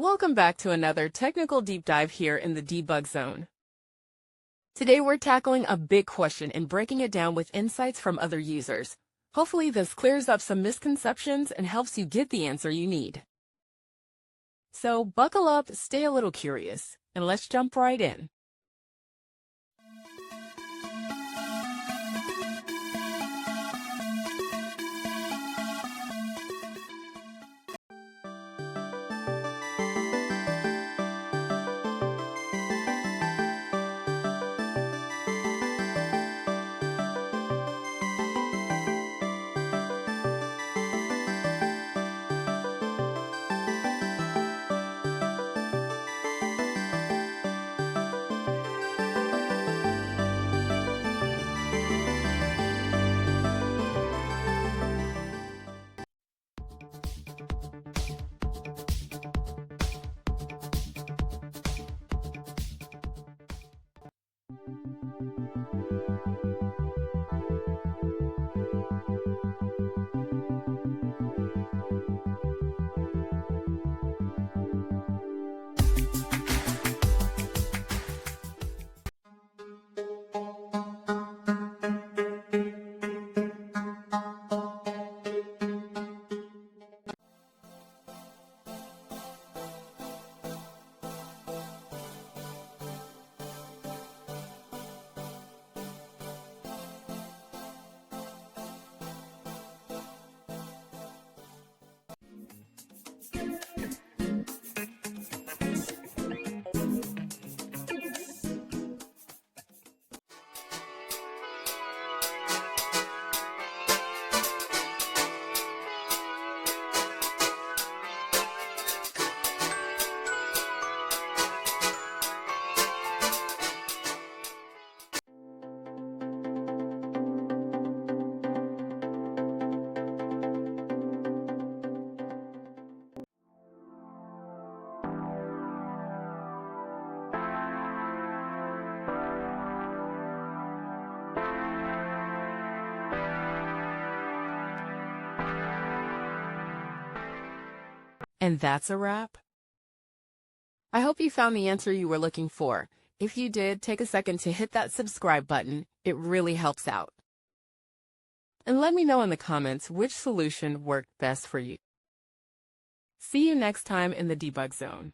Welcome back to another technical deep dive here in the debug zone. Today we're tackling a big question and breaking it down with insights from other users. Hopefully this clears up some misconceptions and helps you get the answer you need. So buckle up, stay a little curious, and let's jump right in. And that's a wrap. I hope you found the answer you were looking for. If you did, take a second to hit that subscribe button. It really helps out. And let me know in the comments which solution worked best for you. See you next time in the debug zone.